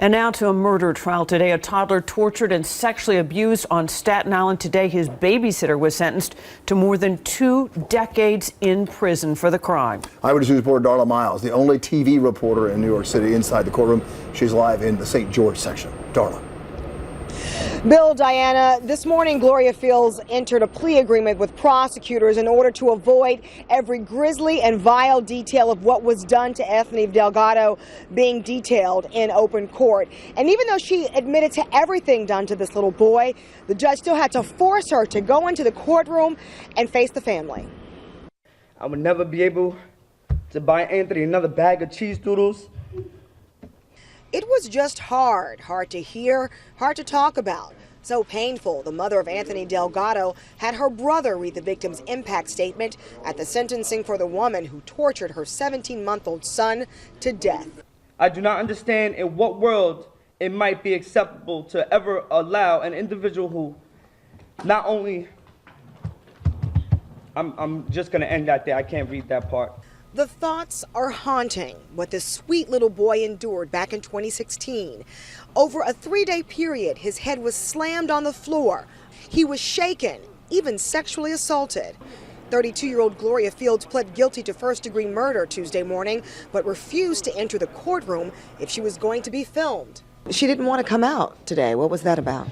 And now to a murder trial today. A toddler tortured and sexually abused on Staten Island today. His babysitter was sentenced to more than 2 decades in prison for the crime. Eyewitness News reporter Darla Miles, the only TV reporter in New York City inside the courtroom. She's live in the St. George section. Darla. Bill, Diana, this morning Gloria Fields entered a plea agreement with prosecutors in order to avoid every grisly and vile detail of what was done to Anthony Delgado being detailed in open court. And even though she admitted to everything done to this little boy, the judge still had to force her to go into the courtroom and face the family. I would never be able to buy Anthony another bag of cheese doodles. It was just hard to hear, hard to talk about. So painful, the mother of Anthony Delgado had her brother read the victim's impact statement at the sentencing for the woman who tortured her 17-month-old son to death. I do not understand in what world it might be acceptable to ever allow an individual who not only... I'm just going to end that there. I can't read that part. The thoughts are haunting, what this sweet little boy endured back in 2016. Over a 3-day period, his head was slammed on the floor. He was shaken, even sexually assaulted. 32-year-old Gloria Fields pled guilty to first-degree murder Tuesday morning, but refused to enter the courtroom if she was going to be filmed. She didn't want to come out today. What was that about?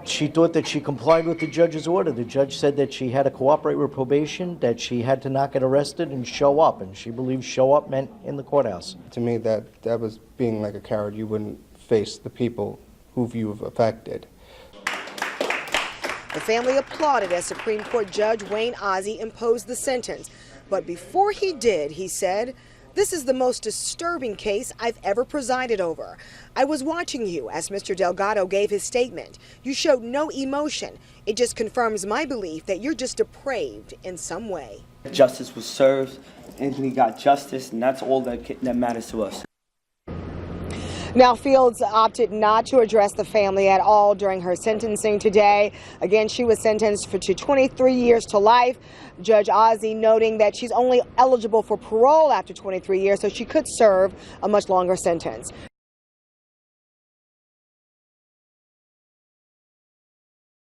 She thought that she complied with the judge's order. The judge said that she had to cooperate with probation, that she had to not get arrested and show up, and she believed show up meant in the courthouse. To me, that was being like a coward. You wouldn't face the people who you've affected. The family applauded as Supreme Court Judge Wayne Ozzie imposed the sentence. But before he did, he said, "This is the most disturbing case I've ever presided over. I was watching you as Mr. Delgado gave his statement. You showed no emotion. It just confirms my belief that you're just depraved in some way." Justice was served. Anthony got justice, and that's all that matters to us. Now, Fields opted not to address the family at all during her sentencing today. Again, she was sentenced to 23 years to life. Judge Ozzie noting that she's only eligible for parole after 23 years, so she could serve a much longer sentence.